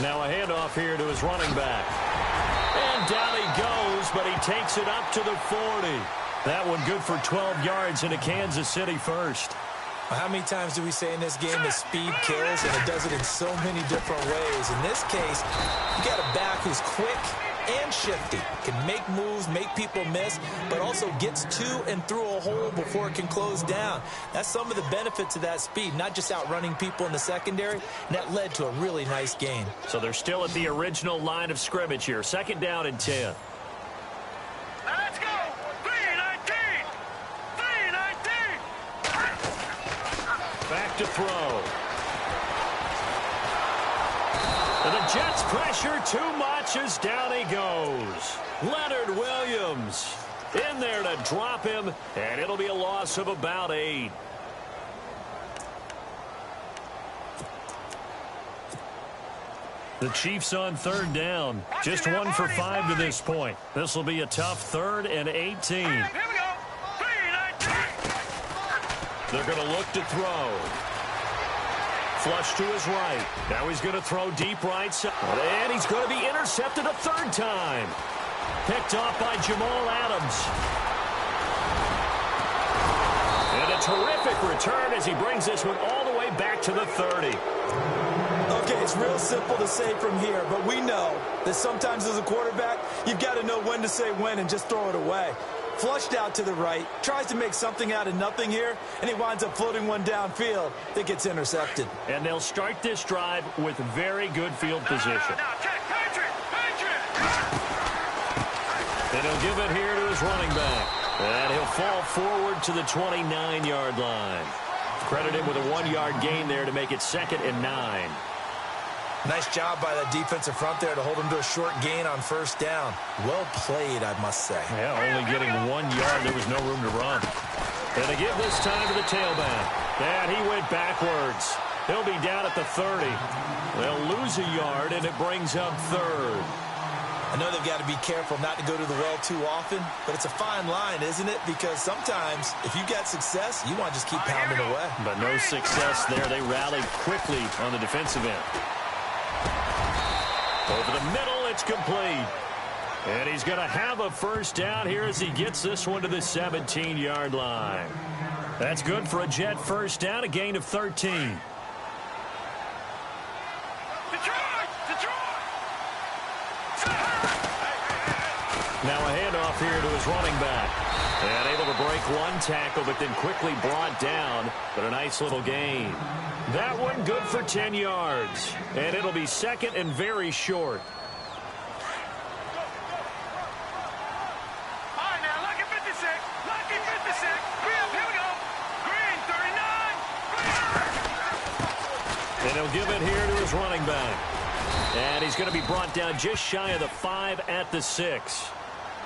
Now a handoff here to his running back. And down he goes, but he takes it up to the 40. That one good for 12 yards into Kansas City first. How many times do we say in this game that speed kills, and it does it in so many different ways? In this case, you got a back who's quick and shifty, can make moves, make people miss, but also gets to and through a hole before it can close down. That's some of the benefits of that speed, not just outrunning people in the secondary, and that led to a really nice gain. So they're still at the original line of scrimmage here. 2nd down and 10. Let's go! 3-19! 3-19! Back to throw. And the Jets pressure too much as down he goes. Leonard Williams in there to drop him, and it'll be a loss of about 8. The Chiefs on 3rd down. Just 1 for 5 to this point. This will be a tough 3rd and 18. Here we go! 3-19! They're going to look to throw. Flush to his right. Now he's going to throw deep right side. And he's going to be intercepted a 3rd time. Picked off by Jamal Adams. And a terrific return as he brings this one all the way back to the 30. Okay, it's real simple to say from here, but we know that sometimes as a quarterback, you've got to know when to say when and just throw it away. Flushed out to the right, tries to make something out of nothing here, and he winds up floating one downfield that gets intercepted. And they'll start this drive with very good field position. Now, check, Patriot! And he'll give it here to his running back. And he'll fall forward to the 29-yard line. Credit him with a 1-yard gain there to make it 2nd and 9. Nice job by that defensive front there to hold him to a short gain on 1st down. Well played, I must say. Yeah, only getting 1 yard. There was no room to run. And they give this time to the tailback. And he went backwards. He'll be down at the 30. They'll lose a yard, and it brings up 3rd. I know they've got to be careful not to go to the well too often, but it's a fine line, isn't it? Because sometimes, if you got success, you want to just keep pounding away. But no success there. They rallied quickly on the defensive end. Over the middle, it's complete. And he's going to have a 1st down here as he gets this one to the 17-yard line. That's good for a Jet 1st down, a gain of 13. Now a handoff here to his running back. And able to break 1 tackle, but then quickly brought down. But a nice little gain. That one good for 10 yards. And it'll be 2nd and very short. All right, now, lucky 56. Lucky 56. Here we go. Green, 39. And he'll give it here to his running back. And he's going to be brought down just shy of the 5 at the 6.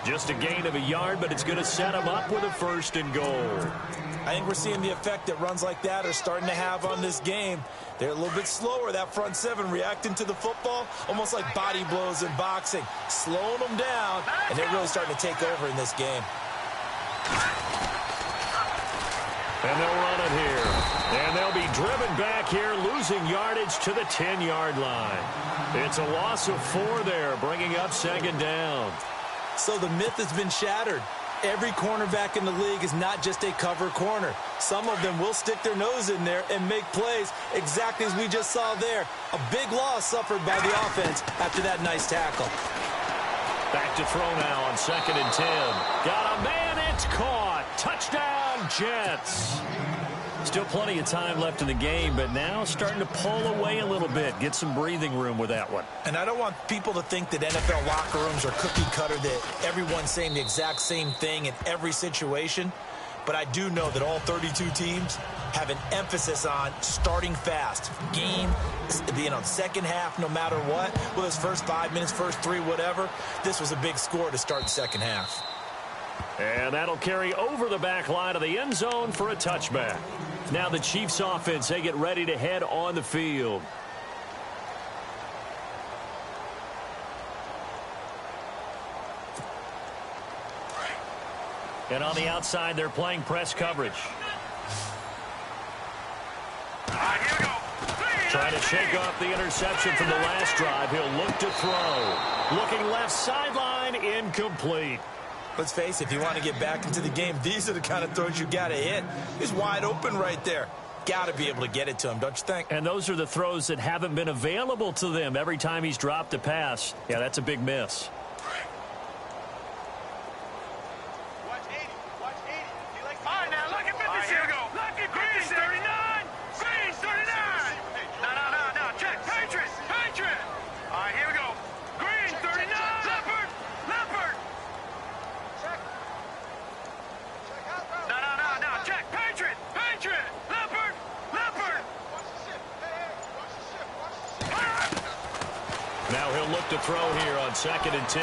Just a gain of a yard, but it's going to set him up with a 1st and goal. I think we're seeing the effect that runs like that are starting to have on this game. They're a little bit slower, that front 7, reacting to the football, almost like body blows in boxing, slowing them down, and they're really starting to take over in this game. And they'll run it here. And they'll be driven back here, losing yardage to the 10-yard line. It's a loss of 4 there, bringing up 2nd down. So the myth has been shattered. Every cornerback in the league is not just a cover corner. Some of them will stick their nose in there and make plays exactly as we just saw there. A big loss suffered by the offense after that nice tackle. Back to throw now on 2nd and 10. Got a man, it's caught. Touchdown, Jets. Still plenty of time left in the game, but now starting to pull away a little bit. Get some breathing room with that one. And I don't want people to think that NFL locker rooms are cookie cutter, that everyone's saying the exact same thing in every situation. But I do know that all 32 teams have an emphasis on starting fast. Game, second half, no matter what. Well, it's first 5 minutes, first 3, whatever. This was a big score to start second half. And that'll carry over the back line of the end zone for a touchback. Now the Chiefs offense, they get ready to head on the field. And on the outside, they're playing press coverage. Trying to shake off the interception from the last drive. He'll look to throw. Looking left sideline, incomplete. Let's face it, if you want to get back into the game, these are the kind of throws you got to hit. He's wide open right there. Got to be able to get it to him, don't you think? And those are the throws that haven't been available to them every time he's dropped a pass. Yeah, that's a big miss. Now he'll look to throw here on 2nd and 10.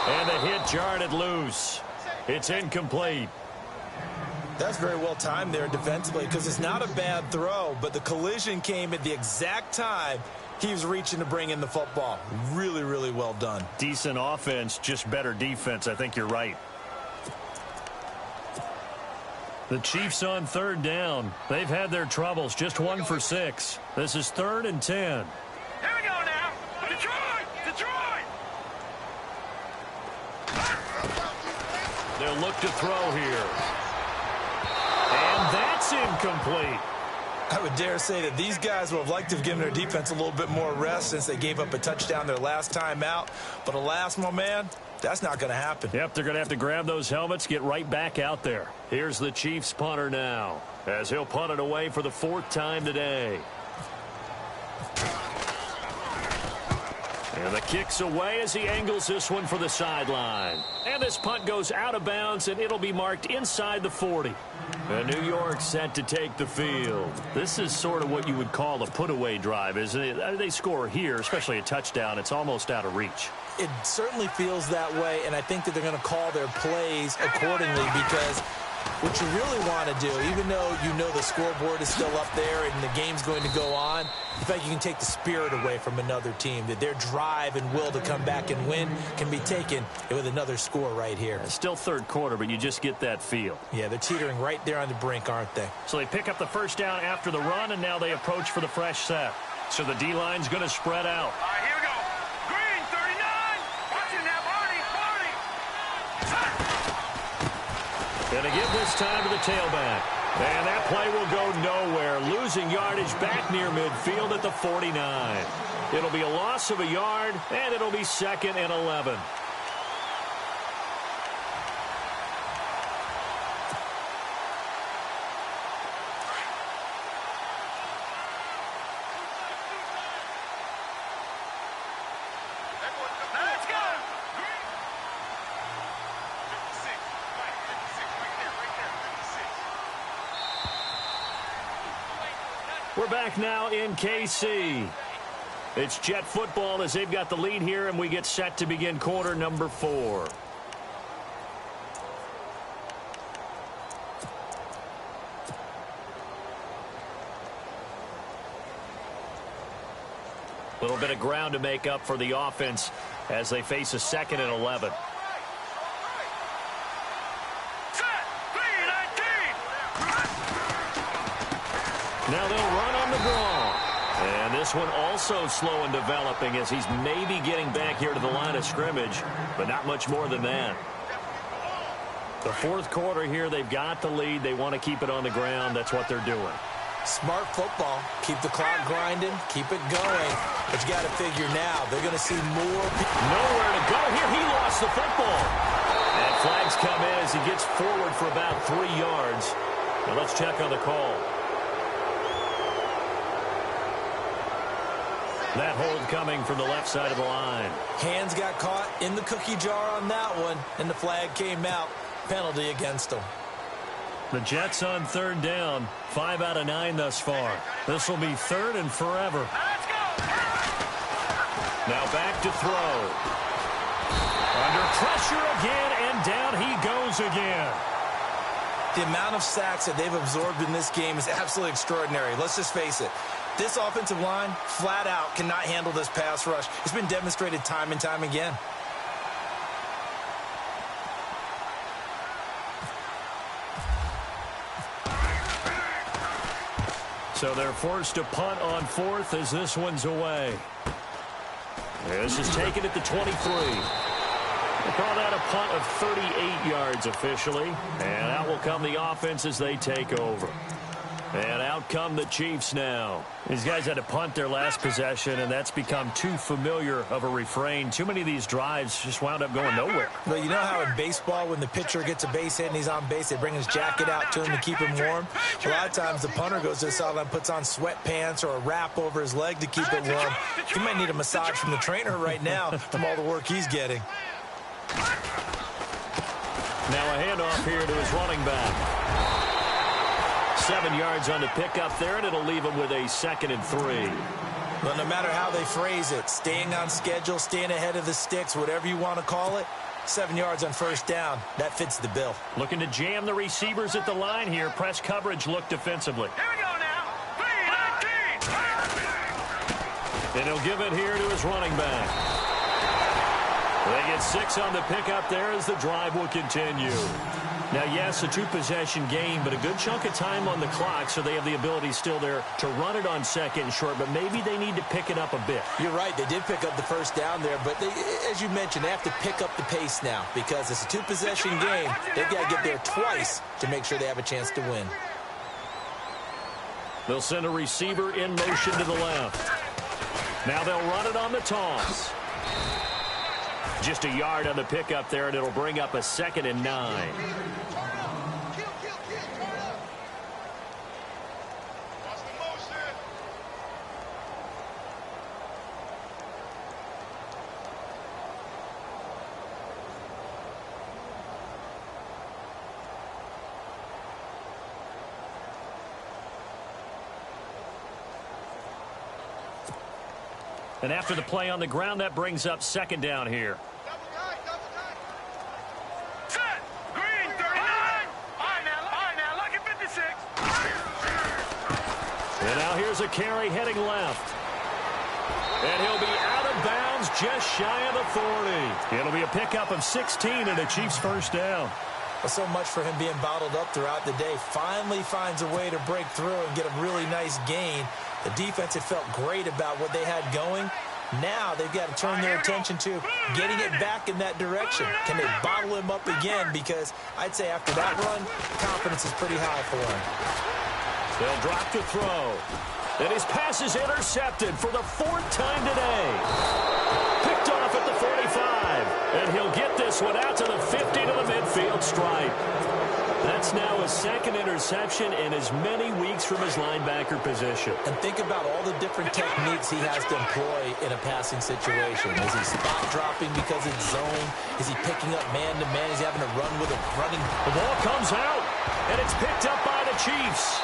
And the hit jarred it loose. It's incomplete. That's very well timed there defensively, because it's not a bad throw, but the collision came at the exact time he was reaching to bring in the football. Really, really well done. Decent offense, just better defense. I think you're right. The Chiefs on 3rd down. They've had their troubles, just 1 for 6. This is 3rd and 10. Here we go now. Detroit! Detroit! They'll look to throw here. And that's incomplete. I would dare say that these guys would have liked to have given their defense a little bit more rest since they gave up a touchdown their last time out. But alas, my man, that's not going to happen. Yep, they're going to have to grab those helmets, get right back out there. Here's the Chiefs punter now, as he'll punt it away for the 4th time today. And the kick's away as he angles this one for the sideline. And this punt goes out of bounds, and it'll be marked inside the 40. And New York set to take the field. This is sort of what you would call a put-away drive, isn't it? They score here, especially a touchdown. It's almost out of reach. It certainly feels that way, and I think that they're going to call their plays accordingly, because what you really want to do, even though you know the scoreboard is still up there and the game's going to go on, in fact, you can take the spirit away from another team, that their drive and will to come back and win can be taken with another score right here. It's still 3rd quarter, but you just get that feel. Yeah, they're teetering right there on the brink, aren't they? So they pick up the 1st down after the run, and now they approach for the fresh set. So the D-line's going to spread out. All right, here we go. Green, 39. Watch it now, Barney. Going to give this time to the tailback. And that play will go nowhere, losing yardage back near midfield at the 49. It'll be a loss of a yard, and it'll be 2nd and 11. Let's go. We're back now in KC. It's Jet football as they've got the lead here, and we get set to begin quarter number 4. A little bit of ground to make up for the offense as they face a 2nd and 11. Now they'll run on the draw. And this one also slow in developing as he's maybe getting back here to the line of scrimmage, but not much more than that. The 4th quarter here, they've got the lead. They want to keep it on the ground. That's what they're doing. Smart football. Keep the clock grinding. Keep it going. But you got to figure now, they're going to see more. Nowhere to go here. He lost the football. And flags come in as he gets forward for about 3 yards. Now let's check on the call. That hold coming from the left side of the line. Hands got caught in the cookie jar on that one, and the flag came out. Penalty against them. The Jets on third down. 5 out of 9 thus far. This will be third and forever. Now back to throw. Under pressure again, and down he goes again. The amount of sacks that they've absorbed in this game is absolutely extraordinary. Let's just face it. This offensive line, flat out, cannot handle this pass rush. It's been demonstrated time and time again. So they're forced to punt on fourth as this one's away. This is taken at the 23. They call that a punt of 38 yards officially. And out will come the offense as they take over. And out come the Chiefs now. These guys had to punt their last possession, and that's become too familiar of a refrain. Too many of these drives just wound up going nowhere. Well, you know how in baseball, when the pitcher gets a base hit and he's on base, they bring his jacket out to him to keep him warm? A lot of times the punter goes to the sideline, puts on sweatpants or a wrap over his leg to keep it warm. He might need a massage from the trainer right now from all the work he's getting. Now a handoff here to his running back. 7 yards on the pickup there, and it'll leave him with a 2nd and 3. But no matter how they phrase it, staying on schedule, staying ahead of the sticks, whatever you want to call it, 7 yards on first down, that fits the bill. Looking to jam the receivers at the line here. Press coverage look defensively. Here we go now. 3-19. And he'll give it here to his running back. They get 6 on the pickup there as the drive will continue. Now, yes, a 2-possession game, but a good chunk of time on the clock, so they have the ability still there to run it on 2nd and short, but maybe they need to pick it up a bit. You're right. They did pick up the first down there, but as you mentioned, they have to pick up the pace now because it's a 2-possession game. They've got to get there twice to make sure they have a chance to win. They'll send a receiver in motion to the left. Now they'll run it on the toss. Just a yard on the pickup there, and it'll bring up a 2nd and 9. And after the play on the ground, that brings up 2nd down here. And now here's a carry heading left. And he'll be out of bounds just shy of the 40. It'll be a pickup of 16 and a Chiefs first down. Well, so much for him being bottled up throughout the day. Finally finds a way to break through and get a really nice gain. The defense had felt great about what they had going. Now they've got to turn their attention to getting it back in that direction. Can they bottle him up again? Because I'd say after that run, confidence is pretty high for him. They'll drop to throw. And his pass is intercepted for the 4th time today. Picked off at the 45. And he'll get this one out to the 50 to the midfield stripe. That's now a 2nd interception in as many weeks from his linebacker position. And think about all the different techniques he has to employ in a passing situation. Is he spot dropping because it's zone? Is he picking up man-to-man? Is he having to run with a running? The ball comes out, and it's picked up by the Chiefs.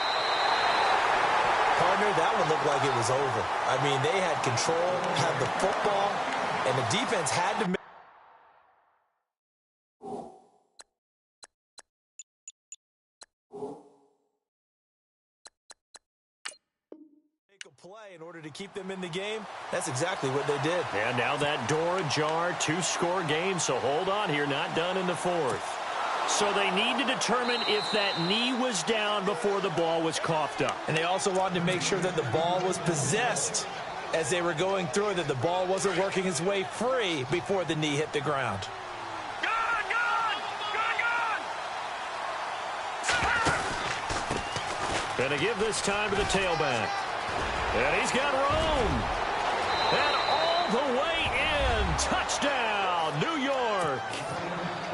Partner, that one looked like it was over. I mean, they had control, had the football, and the defense had to make a play in order to keep them in the game. That's exactly what they did. And now that door ajar, 2-score game, so hold on here, not done in the 4th. So they need to determine if that knee was down before the ball was coughed up. And they also wanted to make sure that the ball was possessed as they were going through, that the ball wasn't working its way free before the knee hit the ground. And to give this time to the tailback. And he's got room. And all the way in. Touchdown, New York.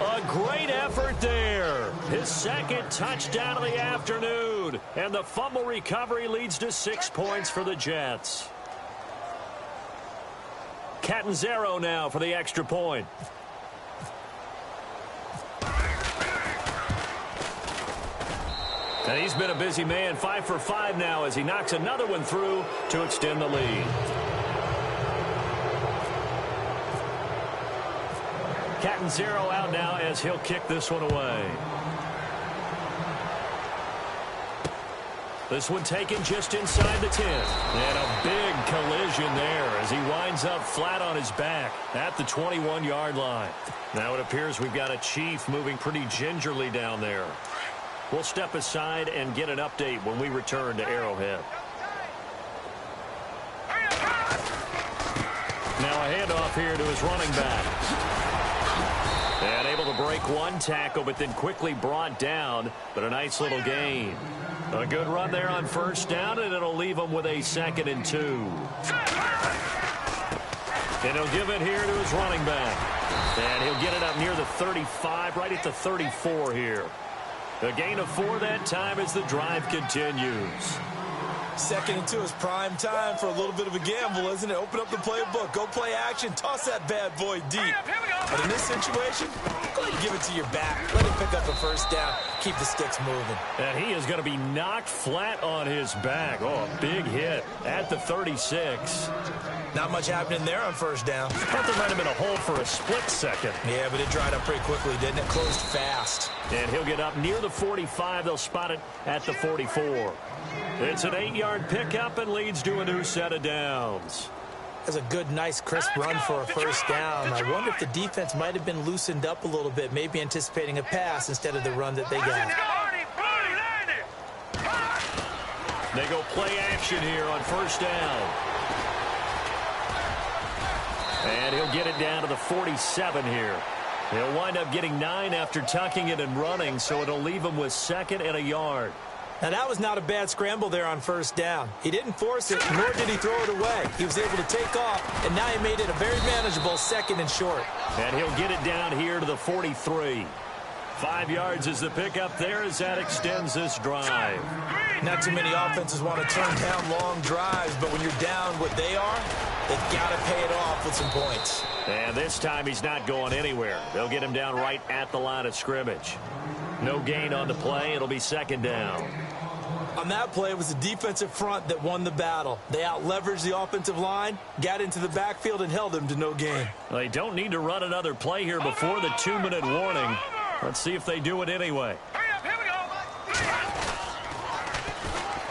A great effort there. His second touchdown of the afternoon. And the fumble recovery leads to 6 points for the Jets. Catanzaro now for the extra point. And he's been a busy man, 5 for 5 now as he knocks another one through to extend the lead. Catanzaro out now as he'll kick this one away. This one taken just inside the 10. And a big collision there as he winds up flat on his back at the 21-yard line. Now it appears we've got a Chief moving pretty gingerly down there. We'll step aside and get an update when we return to Arrowhead. Now a handoff here to his running back. And able to break one tackle, but then quickly brought down. But a nice little gain. A good run there on first down, and it'll leave him with a 2nd and 2. And he'll give it here to his running back. And he'll get it up near the 35, right at the 34 here. A gain of 4 that time as the drive continues. 2nd and 2 is prime time for a little bit of a gamble, isn't it? Open up the playbook, go play action, toss that bad boy deep. But in this situation, go ahead and give it to your back. Let him pick up the first down. Keep the sticks moving. And he is going to be knocked flat on his back. Oh, a big hit at the 36. Not much happening there on first down. I thought there might have been a hole for a split second. Yeah, but it dried up pretty quickly, didn't it? Closed fast. And he'll get up near the 45. They'll spot it at the 44. It's an 8-yard pickup and leads to a new set of downs. That's a good, nice, crisp run for a first down. I wonder if the defense might have been loosened up a little bit, maybe anticipating a pass instead of the run that they got. They go play action here on first down. And he'll get it down to the 47 here. He'll wind up getting 9 after tucking it and running, so it'll leave him with 2nd and a yard. Now, that was not a bad scramble there on first down. He didn't force it, nor did he throw it away. He was able to take off, and now he made it a very manageable 2nd and short. And he'll get it down here to the 43. 5 yards is the pickup there as that extends this drive. Not too many offenses want to turn down long drives, but when you're down what they are, they've got to pay it off with some points. And this time he's not going anywhere. They'll get him down right at the line of scrimmage. No gain on the play. It'll be 2nd down. On that play, it was the defensive front that won the battle. They out-leveraged the offensive line, got into the backfield, and held them to no gain. They don't need to run another play here before the 2-minute warning. Let's see if they do it anyway.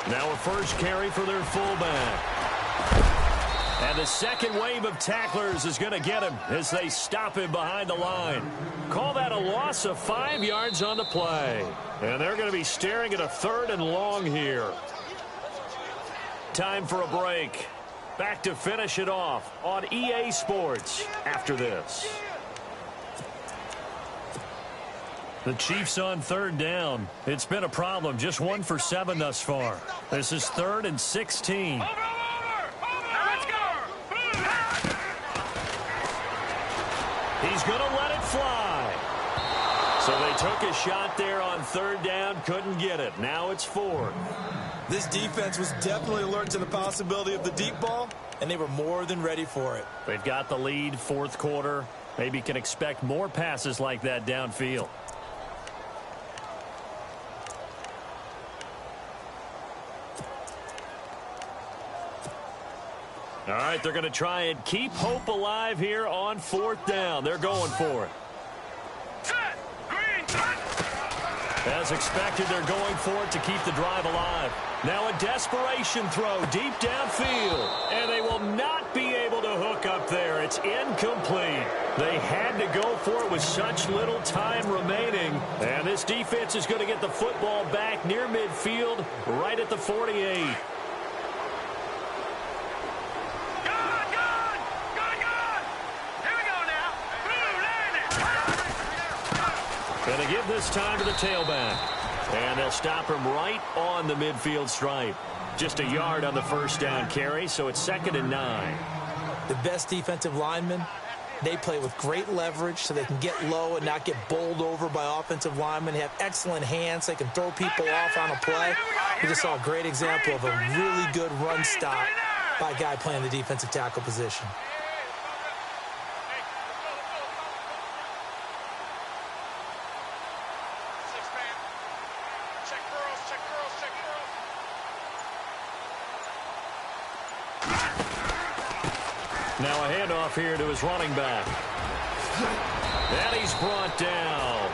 Now a first carry for their fullback. And the second wave of tacklers is going to get him as they stop him behind the line. Call that a loss of 5 yards on the play. And they're going to be staring at a 3rd and long here. Time for a break. Back to finish it off on EA Sports after this. The Chiefs on 3rd down. It's been a problem. Just 1 for 7 thus far. This is 3rd and 16. He's going to let it fly. So they took a shot there on 3rd down, couldn't get it. Now it's 4th. This defense was definitely alert to the possibility of the deep ball, and they were more than ready for it. They've got the lead, 4th quarter. Maybe can expect more passes like that downfield. All right, they're going to try and keep hope alive here on 4th down. They're going for it. As expected, they're going for it to keep the drive alive. Now a desperation throw deep downfield. And they will not be able to hook up there. It's incomplete. They had to go for it with such little time remaining. And this defense is going to get the football back near midfield, right at the 48. Going to give this time to the tailback. And they'll stop him right on the midfield stripe. Just a yard on the first down carry, so it's 2nd and 9. The best defensive linemen They play with great leverage so they can get low and not get bowled over by offensive linemen. They have excellent hands. They can throw people off on a play. We just saw a great example of a really good run stop by a guy playing the defensive tackle position. Now a handoff here to his running back. And he's brought down.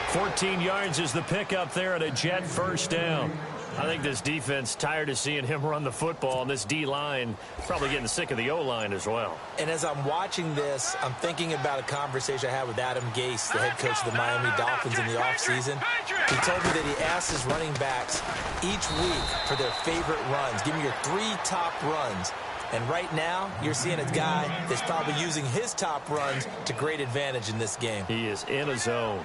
14 yards is the pickup there at a Jet first down. I think this defense tired of seeing him run the football, and this D-line probably getting sick of the O-line as well. And as I'm watching this, I'm thinking about a conversation I had with Adam Gase, the head coach of the Miami Dolphins in the offseason. He told me that he asked his running backs each week for their favorite runs. Give me your 3 top runs. And right now, you're seeing a guy that's probably using his top runs to great advantage in this game. He is in a zone.